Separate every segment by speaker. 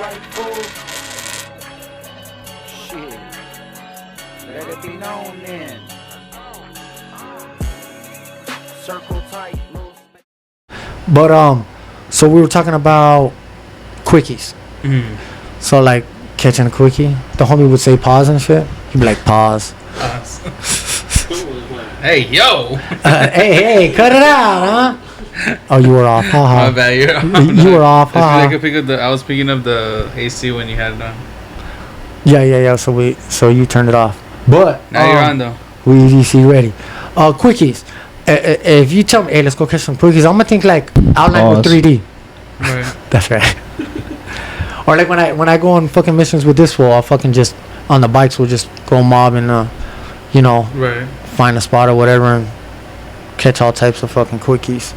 Speaker 1: right, fool. Shit. Let it be known then. Circle tight, little.
Speaker 2: But so we were talking about quickies. So like catching a quickie, the homie would say pause and shit. He'd be like pause.
Speaker 3: Hey, yo.
Speaker 2: Hey, cut it out, huh? Oh, you were off.
Speaker 3: My bad. You're off.
Speaker 2: You were off.
Speaker 3: I was picking up the AC when you had it on.
Speaker 2: Yeah. So you turned it off. But
Speaker 3: Now you're on though.
Speaker 2: We see ready. Quickies. If you tell me, hey, let's go catch some quickies, I'm gonna think like outline with 3D.
Speaker 3: Right.
Speaker 2: That's right. Or like when I go on fucking missions with this fool, I'll fucking just on the bikes we'll just go mob and
Speaker 3: Right.
Speaker 2: find a spot or whatever and catch all types of fucking quickies.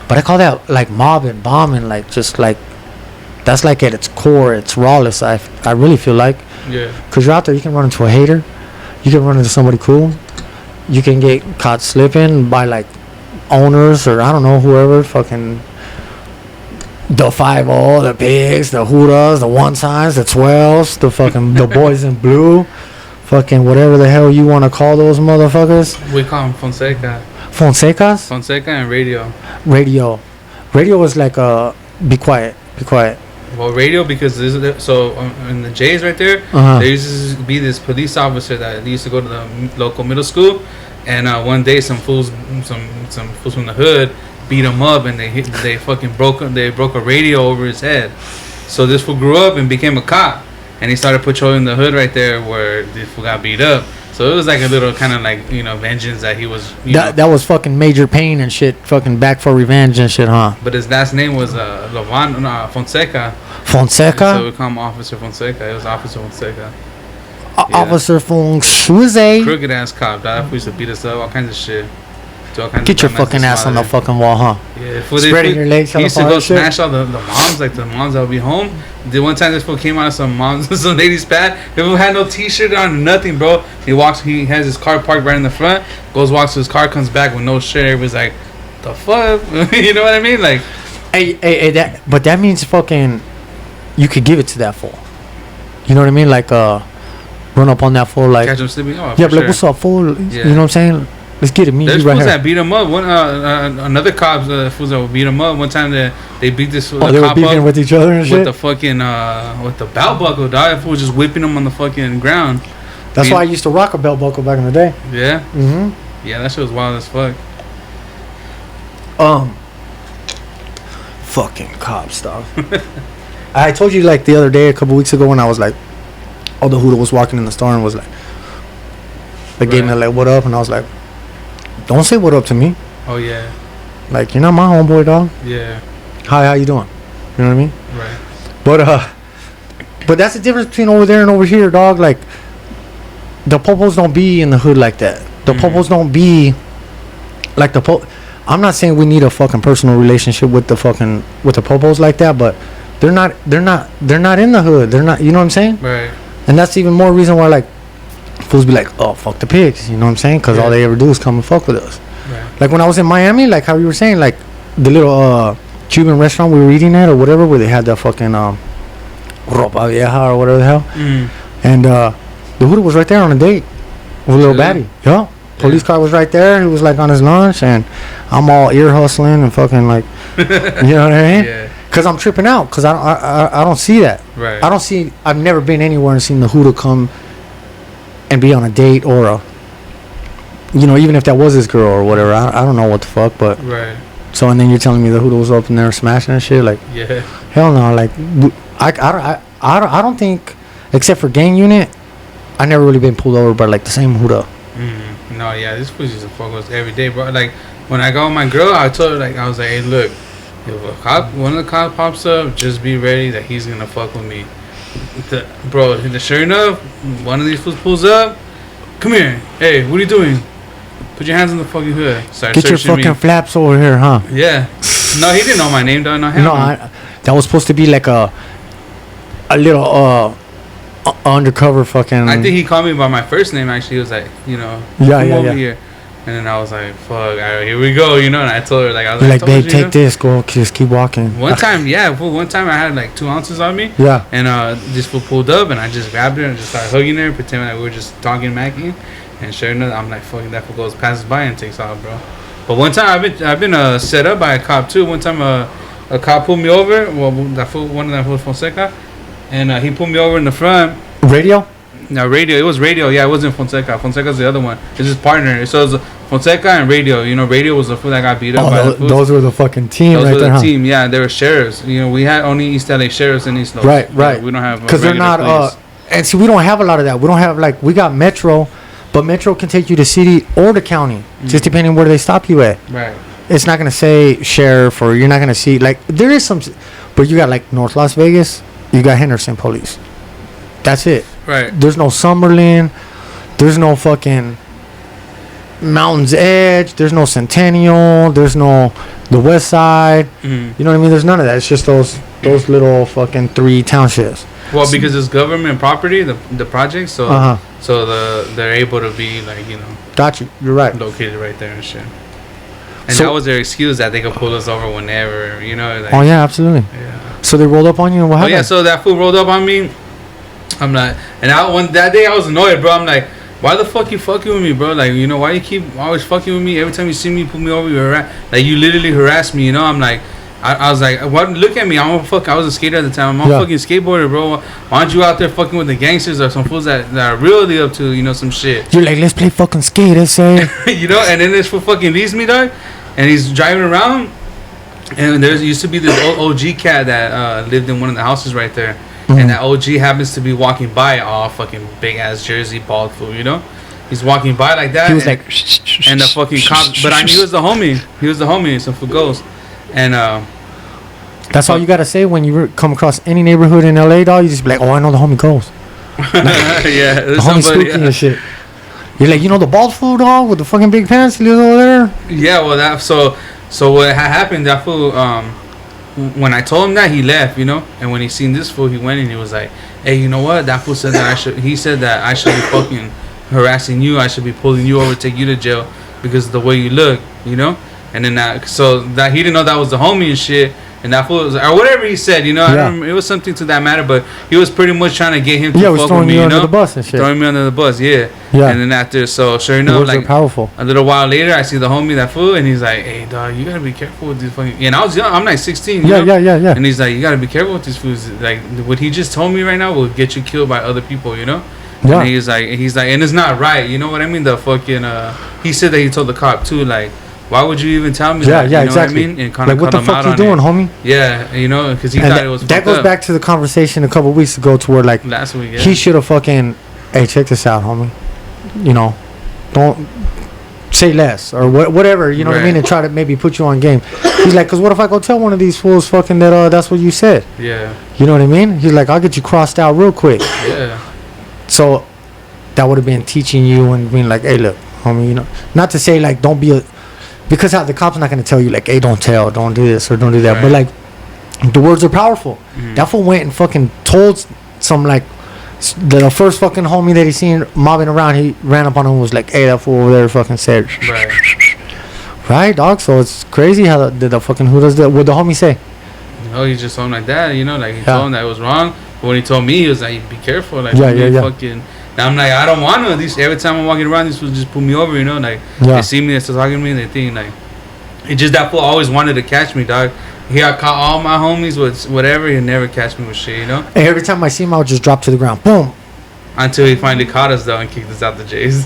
Speaker 2: But I call that like mobbing, bombing, like just like that's like at its core, it's rawless. I really feel like.
Speaker 3: Yeah.
Speaker 2: Cause you're out there, you can run into a hater, you can run into somebody cool, you can get caught slipping by like owners or I don't know whoever fucking. The 5-0, the pigs, the Hudas, the 1-signs, the 12s, the fucking the boys in blue, fucking whatever the hell you want to call those motherfuckers.
Speaker 3: We call them Fonseca.
Speaker 2: Fonsecas?
Speaker 3: Fonseca and radio.
Speaker 2: Radio is like be quiet.
Speaker 3: Well, radio because in the J's right there, there used to be this police officer that used to go to the local middle school, and one day some fools from the hood beat him up and they broke a radio over his head. So this fool grew up and became a cop, and he started patrolling the hood right there where this fool got beat up. So it was like a little kind of like vengeance that he was.
Speaker 2: That was fucking major pain and shit. Fucking back for revenge and shit, huh?
Speaker 3: But his last name was Fonseca.
Speaker 2: Fonseca.
Speaker 3: So we call him Officer Fonseca. It was Officer Fonseca.
Speaker 2: Officer Fonseca.
Speaker 3: Crooked ass cop. That fool used to beat us up, all kinds of shit.
Speaker 2: Get your fucking ass on the fucking wall, huh?
Speaker 3: Yeah,
Speaker 2: spreading your legs.
Speaker 3: He used to go smash all the moms, like the moms that would be home. The one time this fool came out of some lady's pad, he had no t-shirt on, nothing, bro. He has his car parked right in the front, walks to his car, comes back with no shirt. Everybody's like, the fuck? You know what I mean? Like,
Speaker 2: hey, that means fucking, you could give it to that fool. You know what I mean? Like, run up on that fool, like,
Speaker 3: catch him sleeping. Oh,
Speaker 2: yeah, but like, what's up, fool?
Speaker 3: Yeah.
Speaker 2: You know what I'm saying? Let's get it.
Speaker 3: There's fools that beat him up. One another cops fools that beat him up. One time they beat this
Speaker 2: they were beefing with each other and shit.
Speaker 3: With the fucking with the belt buckle, dog. That fool was just whipping him on the fucking ground.
Speaker 2: That's why I used to rock a belt buckle back in the day.
Speaker 3: Yeah.
Speaker 2: Mm-hmm.
Speaker 3: Yeah, that shit was wild as fuck.
Speaker 2: Fucking cop stuff. I told you like the other day, a couple weeks ago, when I was like, the Huda was walking in the store and was like, they gave me like, what up, and I was like, don't say what up to me.
Speaker 3: Oh yeah.
Speaker 2: Like, you're not my homeboy, dog.
Speaker 3: Yeah.
Speaker 2: Hi, how you doing? You know what I mean?
Speaker 3: Right.
Speaker 2: But that's the difference between over there and over here, dog. Like, the popos don't be in the hood like that. The popos don't be like the I'm not saying we need a fucking personal relationship with the popos like that, but they're not in the hood. They're not, you know what I'm saying?
Speaker 3: Right.
Speaker 2: And that's even more reason why, like, fools be like, oh, fuck the pigs, you know what I'm saying? Because all they ever do is come and fuck with us.
Speaker 3: Right.
Speaker 2: Like when I was in Miami, like how you were saying, like the little Cuban restaurant we were eating at or whatever, where they had the fucking ropa vieja or whatever the hell. And the Huda was right there on a date with a little baddie. Yeah. Police car was right there. He was like on his lunch, and I'm all ear hustling and fucking like, you know what I mean?
Speaker 3: Yeah.
Speaker 2: Cause I'm tripping out, cause I don't see that.
Speaker 3: Right.
Speaker 2: I've never been anywhere and seen the Huda come and be on a date or even if that was his girl or whatever. I don't know what the fuck, but
Speaker 3: right.
Speaker 2: So and then you're telling me the Huda was up in there smashing and shit, like,
Speaker 3: yeah,
Speaker 2: hell no. Like I don't think, except for gang unit, I never really been pulled over by like the same Huda.
Speaker 3: No, yeah, this pussy used to fuck us every day, bro. Like when I got with my girl, I told her, like, I was like, hey, look, if one of the cops pops up, just be ready that he's gonna fuck with me. Sure enough, one of these fools pulls up. Come here. Hey, what are you doing? Put your hands on the fucking hood.
Speaker 2: Get your fucking flaps over here, huh?
Speaker 3: Yeah. No, he didn't know my name, though. No,
Speaker 2: that was supposed to be like a little undercover fucking.
Speaker 3: I think he called me by my first name. Actually, he was like,
Speaker 2: yeah.
Speaker 3: Over here. And then I was like, fuck, all right, here we go, you know. And I told her, like, I was
Speaker 2: You're
Speaker 3: like,
Speaker 2: like, babe, take
Speaker 3: you know?
Speaker 2: this, go, just keep walking.
Speaker 3: One time, yeah, fool, one time I had like 2 ounces on me.
Speaker 2: Yeah.
Speaker 3: And this fool pulled up, and I just grabbed her and just started hugging her, pretending like we were just talking, macking. And sure enough, I'm like, fucking, that fool goes, passes by and takes off, bro. But one time I've been set up by a cop too. One time a cop pulled me over. Well, that fool, one of them was Fonseca, and he pulled me over in the front.
Speaker 2: Radio?
Speaker 3: No, radio. It was radio. Yeah, it wasn't Fonseca. Fonseca's the other one. It's his partner. So it was Fonseca and radio. You know, radio was the fool that got beat up. By the
Speaker 2: those were the fucking team
Speaker 3: those
Speaker 2: right
Speaker 3: were
Speaker 2: there,
Speaker 3: the
Speaker 2: huh?
Speaker 3: team. Yeah, they were sheriffs. You know, we had only East LA sheriffs in East Los.
Speaker 2: Right.
Speaker 3: We don't have
Speaker 2: because they're not.
Speaker 3: police.
Speaker 2: And see, we don't have a lot of that. We don't have like we got Metro, but Metro can take you to city or the county, just depending where they stop you at.
Speaker 3: Right.
Speaker 2: It's not gonna say sheriff, or you're not gonna see like there is some, but you got like North Las Vegas. You got Henderson police. That's it.
Speaker 3: Right.
Speaker 2: There's no Summerlin. There's no fucking Mountain's Edge. There's no Centennial. There's no the West Side.
Speaker 3: Mm.
Speaker 2: You know what I mean? There's none of that. It's just those little fucking 3 townships.
Speaker 3: Well, because it's government property, the project, so they're able to be like, you know,
Speaker 2: Got you. You're right.
Speaker 3: located right there and shit. And
Speaker 2: So-
Speaker 3: that was their excuse that they could pull us over whenever, you know. Like,
Speaker 2: Oh yeah, absolutely.
Speaker 3: yeah.
Speaker 2: So they rolled up on you, and what
Speaker 3: Oh
Speaker 2: happened?
Speaker 3: yeah, so that fool rolled up on me. I'm like, and that day I was annoyed, bro. I'm like, why the fuck you fucking with me, bro? Like, you know, why you keep always fucking with me? Every time you see me, pull me over, like you literally harass me, you know. I'm like, I was like, what? Look at me, I was a skater at the time. I'm a fucking skateboarder, bro. Why aren't you out there fucking with the gangsters or some fools that are really up to, you know, some shit?
Speaker 2: You're like, let's play fucking skate, let's say.
Speaker 3: You know, and then this fool fucking leaves me, dog, and he's driving around. And there used to be this old OG cat that lived in one of the houses right there. Mm-hmm. And that OG happens to be walking by, all fucking big ass Jersey bald fool, you know? He's walking by like that.
Speaker 2: He was like,
Speaker 3: and the fucking cop, but I knew he was the homie. He was the homie, some fool goes. And
Speaker 2: that's all you gotta say when you come across any neighborhood in LA, dog. You just be like, oh, I know the homie goes.
Speaker 3: yeah,
Speaker 2: The homie spooky and shit. You're like, you know the bald fool, dog, with the fucking big pants, he lives over there.
Speaker 3: Yeah, well, that so what happened? That fool, when I told him that, he left, you know. And when he seen this fool, he went and he was like, "Hey, you know what? That fool said that He said that I should be fucking harassing you. I should be pulling you over, take you to jail because of the way you look, you know." And then that he didn't know that was the homie and shit. And that fool was, or whatever he said, you know, I don't remember, it was something to that matter, but he was pretty much trying to get him to fuck with me, you know,
Speaker 2: the bus and shit.
Speaker 3: throwing me under the bus, yeah. And then after, so sure enough,
Speaker 2: Words
Speaker 3: like
Speaker 2: are powerful.
Speaker 3: a little while later, I see the homie, that fool, and he's like, "Hey, dog, you gotta be careful with these fucking." And I was young, I'm like 16. You know?
Speaker 2: Yeah.
Speaker 3: And he's like, "You gotta be careful with these fools. Like what he just told me right now will get you killed by other people, you know."
Speaker 2: Yeah.
Speaker 3: And he's like, and it's not right, you know what I mean? The fucking he said that he told the cop too, like, why would you even tell me that?
Speaker 2: Yeah,
Speaker 3: you know
Speaker 2: exactly.
Speaker 3: What I mean? And kind
Speaker 2: like,
Speaker 3: of
Speaker 2: what the fuck you doing, homie?
Speaker 3: Yeah, you know, because he
Speaker 2: and
Speaker 3: thought it was.
Speaker 2: That goes
Speaker 3: up.
Speaker 2: back to the conversation a couple weeks ago, to where like
Speaker 3: Last week, yeah.
Speaker 2: he should have fucking, hey, check this out, homie. You know, don't say less or whatever. You know what I mean? And try to maybe put you on game. He's like, cause what if I go tell one of these fools fucking that that's what you said?
Speaker 3: Yeah.
Speaker 2: You know what I mean? He's like, I'll get you crossed out real quick.
Speaker 3: Yeah.
Speaker 2: So that would have been teaching you and being like, hey, look, homie, you know, not to say like don't be a. Because the cop's not going to tell you, like, hey, don't do this or don't do that. Right. But, like, the words are powerful. Mm-hmm. That fool went and fucking told some, like, the first fucking homie that he seen mobbing around, he ran up on him and was like, hey, that fool over there fucking said. Right, dog? So it's crazy how the fucking, who does that? What the homie say?
Speaker 3: No, he just told him like that, you know, like, he told him that it was wrong. But when he told me, he was like, be careful. Like, fucking. Now I'm like, I don't want to. These every time I'm walking around, these fools just pull me over, you know. Like they see me, they start talking to me, and they think like, it just that fool always wanted to catch me, dog. He got caught all my homies with whatever. He never catch me with shit, you know.
Speaker 2: And every time I see him, I'll just drop to the ground, boom.
Speaker 3: Until he finally caught us though and kicked us out the J's.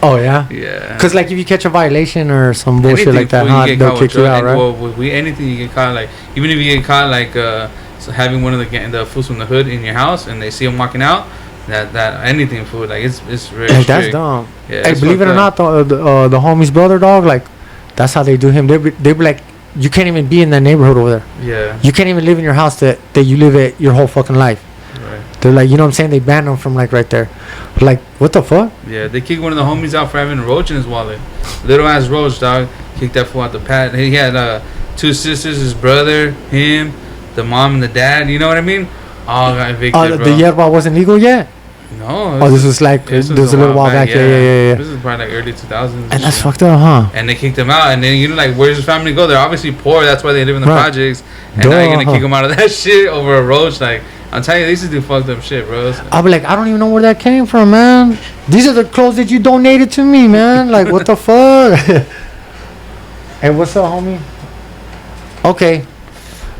Speaker 2: Oh yeah.
Speaker 3: Yeah.
Speaker 2: Cause like if you catch a violation or some bullshit like that, they'll kick you out, right?
Speaker 3: Well, with anything you get caught, like even if you get caught like so having one of the fools from the hood in your house and they see him walking out. That anything food like it's really
Speaker 2: hey, that's dumb.
Speaker 3: Yeah,
Speaker 2: hey, believe it or not, the homie's brother, dog, like that's how they do him. They be like, you can't even be in that neighborhood over there.
Speaker 3: Yeah. You
Speaker 2: can't even live in your house that you live at your whole fucking life. Right. They're like, you know what I'm saying? They banned him from like right there. Like, what the fuck?
Speaker 3: Yeah, they kicked one of the homies out for having a roach in his wallet. Little ass roach, dog. Kicked that fool out the pad. He had 2 sisters, his brother, him, the mom and the dad. You know what I mean? All got evicted, bro.
Speaker 2: The yerba wasn't legal yet.
Speaker 3: No.
Speaker 2: Oh, this was like
Speaker 3: this
Speaker 2: there's a little while back. Yeah.
Speaker 3: This is probably like early 2000s.
Speaker 2: And that's fucked up, huh?
Speaker 3: And they kicked him out. And then, you know, like, where's his family go? They're obviously poor. That's why they live in the projects. And now you're going to kick them out of that shit over a roach. Like, I'm telling you, they used to do fucked up shit, bro.
Speaker 2: I'll be like, I don't even know where that came from, man. These are the clothes that you donated to me, man. Like, what the fuck? Hey, what's up, homie? Okay.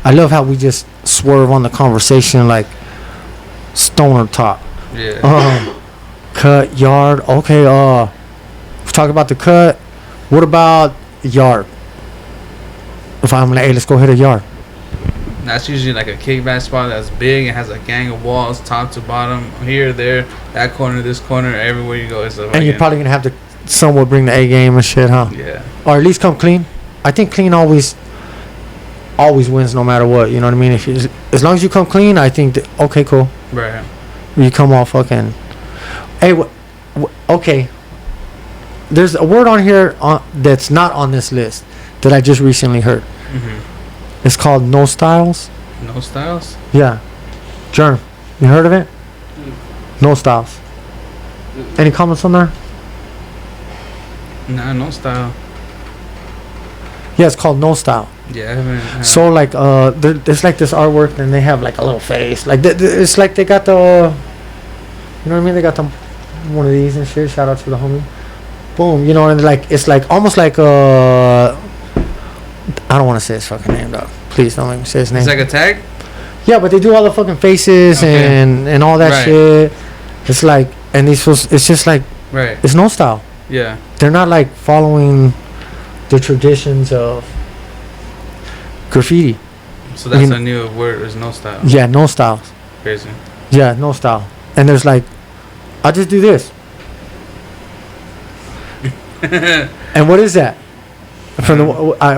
Speaker 2: I love how we just swerve on the conversation like stoner talk.
Speaker 3: Yeah.
Speaker 2: Cut, yard. Okay, we talk about the cut. What about yard? If I'm like, hey, let's go hit a yard.
Speaker 3: That's usually like a kickback spot that's big and has a gang of walls, top to bottom, here, there, that corner, this corner, everywhere you go. It's
Speaker 2: and you're probably gonna have to somewhat bring the A game and shit, huh?
Speaker 3: Yeah.
Speaker 2: Or at least come clean. I think clean always wins, no matter what. You know what I mean? If you, as long as you come clean, I think that, okay, cool.
Speaker 3: Right.
Speaker 2: You come all fucking. Hey, okay. There's a word on here that's not on this list that I just recently heard.
Speaker 3: Mm-hmm.
Speaker 2: It's called no styles.
Speaker 3: No styles?
Speaker 2: Yeah. Germ, you heard of it? No styles. Any comments on there?
Speaker 3: Nah, no style.
Speaker 2: Yeah, it's called no style.
Speaker 3: Yeah, I haven't.
Speaker 2: So like, there's like this artwork, and they have like a little face. Like it's like they got the, you know what I mean? They got the one of these and shit. Shout out to the homie. Boom, you know, and like it's like almost like I don't want to say his fucking name, dog. Please don't let me say his name.
Speaker 3: It's like a tag.
Speaker 2: Yeah, but they do all the fucking faces and all that shit. It's like, and these was, it's just like, it's no style.
Speaker 3: Yeah.
Speaker 2: They're not like following the traditions of graffiti.
Speaker 3: So that's a new word. There's no style.
Speaker 2: Yeah, no style.
Speaker 3: Crazy.
Speaker 2: Yeah, no style. And there's like, I just do this. And what is that? From the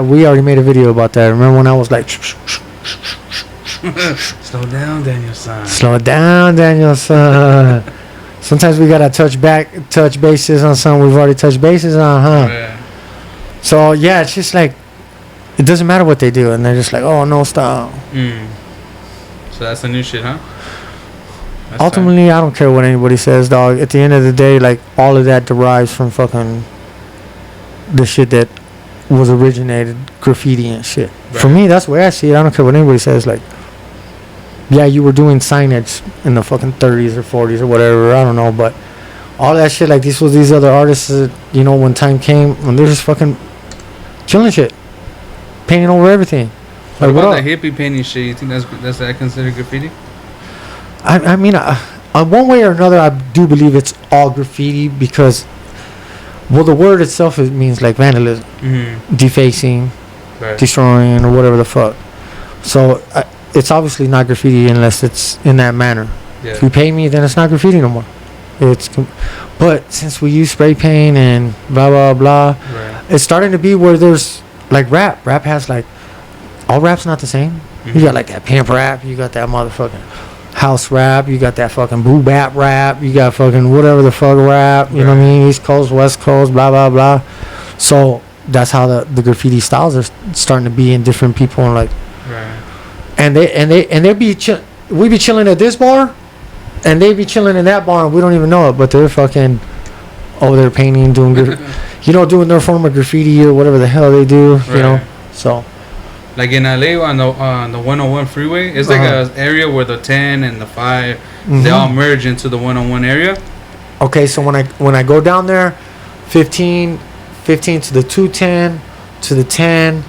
Speaker 2: we already made a video about that. Remember when I was like,
Speaker 3: slow down, Daniel-san.
Speaker 2: Slow down, Daniel-san. Sometimes we gotta touch bases on something we've already touched bases on, huh?
Speaker 3: Yeah.
Speaker 2: So yeah, it's just like, it doesn't matter what they do, and they're just like, oh, no style.
Speaker 3: So that's the new shit, huh? That's
Speaker 2: ultimately fine. I don't care what anybody says, dog. At the end of the day, like, all of that derives from fucking the shit that was originated, graffiti and shit. Right. For me, that's the way I see it. I don't care what anybody says. Like, yeah, you were doing signage in the fucking 30s or 40s or whatever. I don't know, but all that shit, like, these other artists that, you know, when time came, when they're just fucking killing shit, painting over everything.
Speaker 3: What about the hippie painting shit? You think that's that considered graffiti?
Speaker 2: I mean, one way or another, I do believe it's all graffiti because, well, the word itself, it means like vandalism, defacing, destroying, or whatever the fuck. So it's obviously not graffiti unless it's in that manner. Yeah. If you pay me, then it's not graffiti no more. But since we use spray paint and blah blah blah, it's starting to be where there's like rap. Rap has like, all rap's not the same. You got like that pimp rap, you got that motherfucking house rap, you got that fucking boo bap rap, you got fucking whatever the fuck rap, you know what I mean? East Coast, West Coast, blah blah blah. So that's how the graffiti styles are starting to be in different people, and like, and they be we be chilling at this bar, and they be chilling in that bar, and we don't even know it, but they're fucking over there painting, doing good, you know, doing their form of graffiti or whatever the hell they do, you know. So.
Speaker 3: Like in LA on the 101 freeway, it's like an area where the 10 and the 5 they all merge into the 101 area.
Speaker 2: Okay, so when I go down there, 15 to the 210 to the 10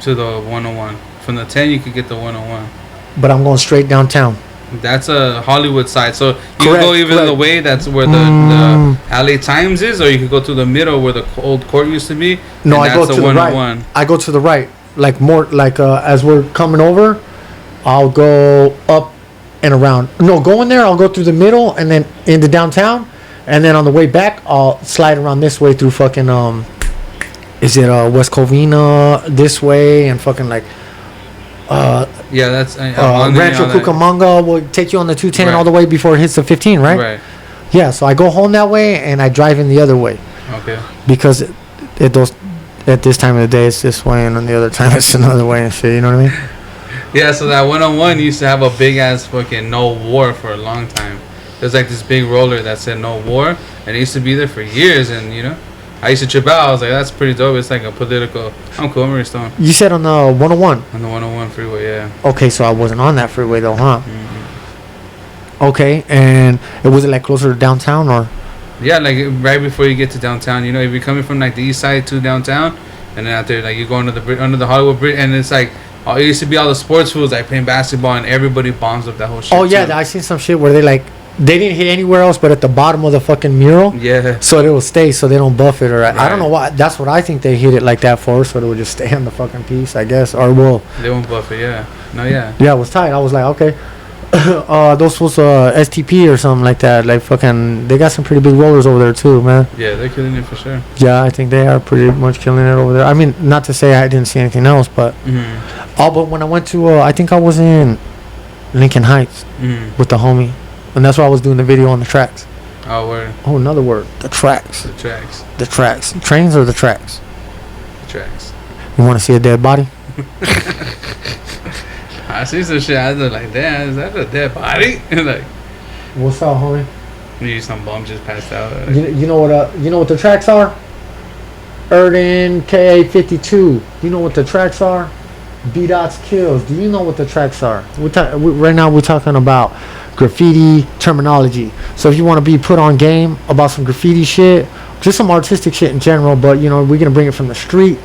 Speaker 3: to the 101. From the 10 you could get the 101.
Speaker 2: But I'm going straight downtown.
Speaker 3: That's a Hollywood side, so you can go either the way that's where the LA Times is, or you could go to the middle where the old court used to be.
Speaker 2: No, I go to the right. I go to the right. Like more like as we're coming over, I'll go up and around. No, going there, I'll go through the middle and then into downtown, and then on the way back, I'll slide around this way through fucking is it West Covina this way and fucking like
Speaker 3: yeah, that's
Speaker 2: Rancho Cucamonga will take you on the 210 all the way before it hits the 15, right?
Speaker 3: Right.
Speaker 2: Yeah, so I go home that way and I drive in the other way.
Speaker 3: Okay.
Speaker 2: Because at this time of the day it's this way, and on the other time it's another way and shit, you know what I mean?
Speaker 3: Yeah, so that 101 used to have a big ass fucking no war for a long time. there's like this big roller that said no war, and it used to be there for years. And you know, I used to trip out. I was like, that's pretty dope. It's like a political. I'm cool. I'm really stoned.
Speaker 2: You said on the 101.
Speaker 3: On the 101 freeway, yeah.
Speaker 2: Okay, so I wasn't on that freeway though, huh?
Speaker 3: Mm-hmm.
Speaker 2: Okay, and it was like closer to downtown or?
Speaker 3: Yeah, like right before you get to downtown. You know, if you're coming from like the east side to downtown, and then out there, like you go under the Hollywood Bridge, and it's like. Oh, it used to be all the sports fools like playing basketball, and everybody bombs up that whole shit.
Speaker 2: Oh yeah, I seen some shit where they didn't hit anywhere else but at the bottom of the fucking mural.
Speaker 3: Yeah.
Speaker 2: So it will stay, so they don't buff it, or
Speaker 3: right.
Speaker 2: I don't know why. That's what I think they hit it like that for, so it would just stay on the fucking piece, I guess, or well.
Speaker 3: They won't buff it, yeah. No, yeah.
Speaker 2: Yeah, it was tight. I was like, okay, those fools STP or something like that. Like fucking, they got some pretty big rollers over there too, man.
Speaker 3: Yeah, they're killing it for sure.
Speaker 2: Yeah, I think they are pretty much killing it over there. I mean, not to say I didn't see anything else, but.
Speaker 3: Mm-hmm.
Speaker 2: Oh, but when I went to, I think I was in Lincoln Heights with the homie. And that's why I was doing the video on the tracks.
Speaker 3: Oh, word.
Speaker 2: Oh, another word. The tracks.
Speaker 3: The tracks.
Speaker 2: The tracks. Trains or the tracks?
Speaker 3: The tracks.
Speaker 2: You want to see a dead body?
Speaker 3: I see some shit. I was like, damn, is that a dead body? Like,
Speaker 2: what's up, homie?
Speaker 3: Maybe some bum just passed out.
Speaker 2: You know what the tracks are? Erden KA52. You know what the tracks are? B-Dot's kills. Do you know what the tracks are? Right now we're talking about graffiti terminology. So if you want to be put on game about some graffiti shit, just some artistic shit in general, but you know, we're going to bring it from the street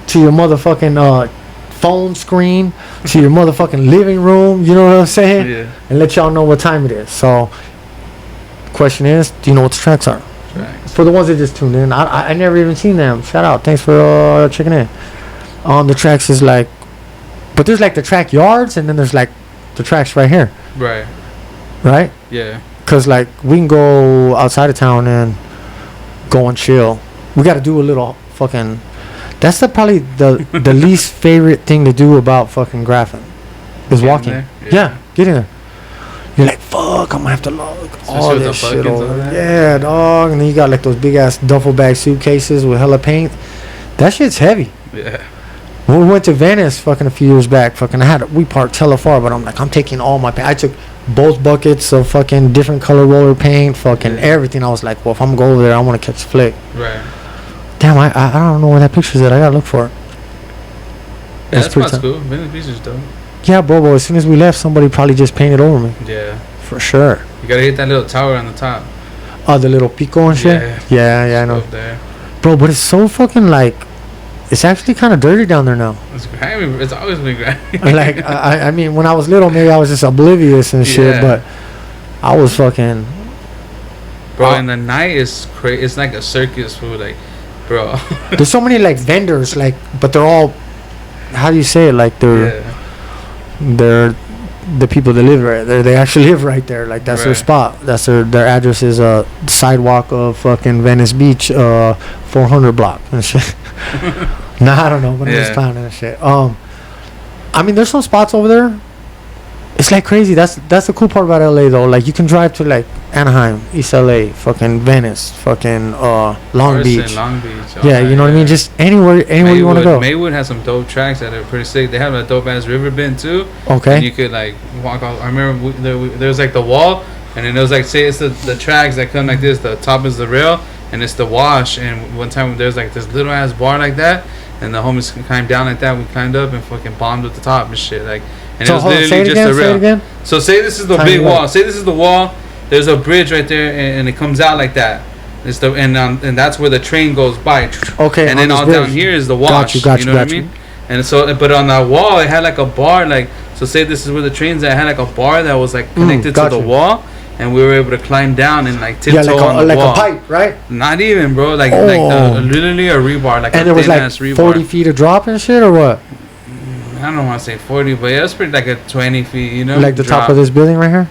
Speaker 2: to your motherfucking phone screen to your motherfucking living room, you know what I'm saying?
Speaker 3: Yeah.
Speaker 2: And let y'all know what time it is. So question is, do you know what the tracks are?
Speaker 3: Tracks.
Speaker 2: For the ones that just tuned in, I never even seen them. Shout out. Thanks for checking in. The tracks is like, but there's like the track yards, and then there's like the tracks right here.
Speaker 3: Right.
Speaker 2: Right?
Speaker 3: Yeah.
Speaker 2: Because like we can go outside of town and go and chill. We got to do a little fucking. That's probably the least favorite thing to do about fucking graphing is walking. Yeah, get in there. You're like, fuck, I'm gonna have to lug all this shit over. Yeah, dog. And then you got like those big ass duffel bag suitcases with hella paint. That shit's heavy.
Speaker 3: Yeah.
Speaker 2: When we went to Venice fucking a few years back, fucking we parked hella far, but I'm like, I'm taking all my paint. I took both buckets of fucking different color roller paint, fucking everything. I was like, well, if I'm gonna go over there, I want to catch the flick.
Speaker 3: Right.
Speaker 2: Damn, I don't know where that picture's at. I gotta look for it.
Speaker 3: Yeah, that spot's cool. Venice Beach is dope.
Speaker 2: Yeah, bro, as soon as we left, somebody probably just painted over me.
Speaker 3: Yeah.
Speaker 2: For sure.
Speaker 3: You gotta hit that little tower on the top.
Speaker 2: Oh, the little pico and shit? Yeah, I know.
Speaker 3: Up there.
Speaker 2: Bro, but it's so fucking like, it's actually kind of dirty down there now.
Speaker 3: It's grimy. It's always been grimy.
Speaker 2: Like, I mean, when I was little, maybe I was just oblivious and shit, but I was fucking...
Speaker 3: Bro, and the night is crazy. It's like a circus food, like, bro.
Speaker 2: There's so many, like, vendors, like, but they're all... How do you say it? Like, they're the people that live right there. They actually live right there. Like, that's their spot. That's their address is sidewalk of fucking Venice Beach, 400 block and shit. Nah, I don't know, but I'm just clowning and shit. I mean, there's some spots over there. It's like crazy. That's the cool part about LA though. Like, you can drive to like Anaheim, East LA, fucking Venice, fucking Long Beach.
Speaker 3: Long Beach.
Speaker 2: Yeah, you know what I mean? Just anywhere you want to go.
Speaker 3: Maywood has some dope tracks that are pretty sick. They have a dope ass river bend too.
Speaker 2: Okay.
Speaker 3: And you could like walk off. I remember there was like the wall, and then it was like, say it's the tracks that come like this. The top is the rail, and it's the wash. And one time there's like this little ass bar like that, and the homies climbed down like that. We climbed up and fucking bombed at the top and shit. Like, and so it was literally just a rail. So say this is the big wall. Say this is the wall. There's a bridge right there, and it comes out like that. It's the and that's where the train goes by.
Speaker 2: Okay.
Speaker 3: And then all down here is the wash.
Speaker 2: Got you.
Speaker 3: You know what I mean? And so, but on that wall, it had like a bar. Like, so say this is where the train's at. It had like a bar that was like connected to the wall, and we were able to climb down and like tiptoe on the wall.
Speaker 2: Like a pipe, right?
Speaker 3: Not even, bro. Like literally a rebar. Like,
Speaker 2: and there was like 40 feet of drop and shit, or what?
Speaker 3: I don't want to say 40, but it was pretty like a 20 feet, you know?
Speaker 2: Like the top of this building right here?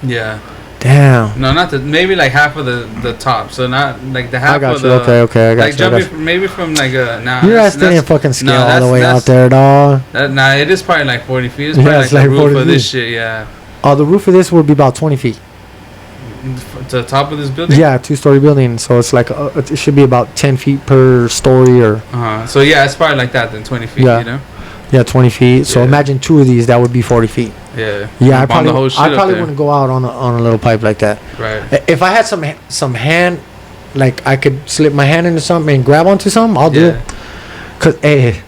Speaker 3: Yeah.
Speaker 2: Damn.
Speaker 3: No, not maybe like half of the top. So not like the half
Speaker 2: I got
Speaker 3: of
Speaker 2: you.
Speaker 3: the...
Speaker 2: Okay, I got
Speaker 3: like
Speaker 2: you.
Speaker 3: Jumping maybe from like a... Nah,
Speaker 2: you're asking fucking scale all the way out there, dog.
Speaker 3: Nah, it is probably like 40 feet. It's probably like the roof of this shit, yeah.
Speaker 2: Oh, the roof of this would be about 20 feet.
Speaker 3: To the top of this building?
Speaker 2: Yeah, 2-story building. So it's like, it should be about 10 feet per story or...
Speaker 3: So yeah, it's probably like that then, 20 feet, you know?
Speaker 2: Yeah, 20 feet. So imagine two of these, that would be 40 feet.
Speaker 3: Yeah.
Speaker 2: Yeah, I
Speaker 3: Bomb the
Speaker 2: probably,
Speaker 3: whole shit
Speaker 2: I
Speaker 3: up
Speaker 2: probably
Speaker 3: there.
Speaker 2: wouldn't go out on a little pipe like that.
Speaker 3: Right.
Speaker 2: If I had some hand, like I could slip my hand into something and grab onto something, I'll do it. Cause hey,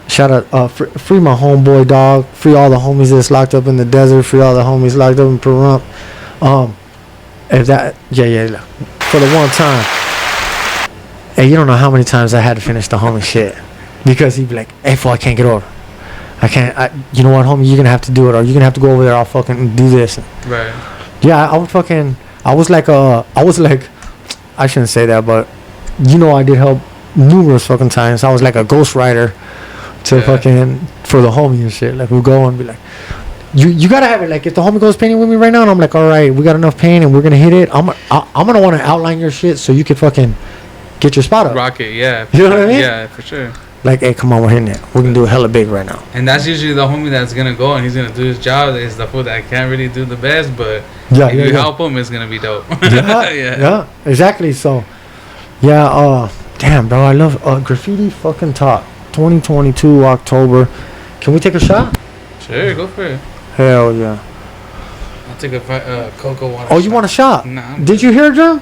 Speaker 2: shout out, free my homeboy dog, free all the homies that's locked up in the desert, free all the homies locked up in Peru. If that, yeah, for the one time. Hey, you don't know how many times I had to finish the homie shit because he'd be like, "Hey, fool, I can't get over. I can't. You know what, homie? You're gonna have to do it, or you're gonna have to go over there. I'll fucking do this."
Speaker 3: Right.
Speaker 2: Yeah, I was like, I shouldn't say that, but you know, I did help numerous fucking times. I was like a ghostwriter to fucking for the homie and shit. Like we'll go and be like, you gotta have it. Like if the homie goes painting with me right now, and I'm like, all right, we got enough paint and we're gonna hit it. I'm gonna want to outline your shit so you can fucking get your spot up.
Speaker 3: Rock it, yeah.
Speaker 2: You know what I mean?
Speaker 3: Yeah, for sure.
Speaker 2: Like, hey, come on, we're hitting it. We're gonna do it hella big right now.
Speaker 3: And that's usually the homie that's gonna go and he's gonna do his job. Is the fool that can't really do the best, but if you help him, it's gonna be dope.
Speaker 2: Yeah, exactly. So, yeah, damn, bro, I love Graffiti fucking Talk 2022 October. Can we take a shot?
Speaker 3: Sure, go for it.
Speaker 2: Hell yeah.
Speaker 3: I'll take a cocoa water.
Speaker 2: Oh, you want a shot?
Speaker 3: Nah.
Speaker 2: Did you hear, John?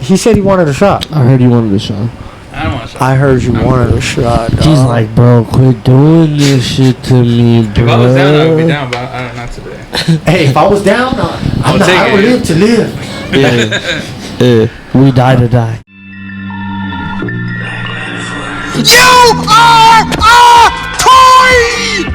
Speaker 2: He said he wanted a shot.
Speaker 4: I heard you wanted a shot.
Speaker 3: I don't want a shot.
Speaker 2: I heard you wanted a shot. Dog.
Speaker 4: He's like, bro, quit doing this shit to me, bro.
Speaker 3: If I was down, I would be down, but I don't, not today.
Speaker 2: Hey, if I was down, I would live to live.
Speaker 4: Yeah. We die to die.
Speaker 5: You are a toy!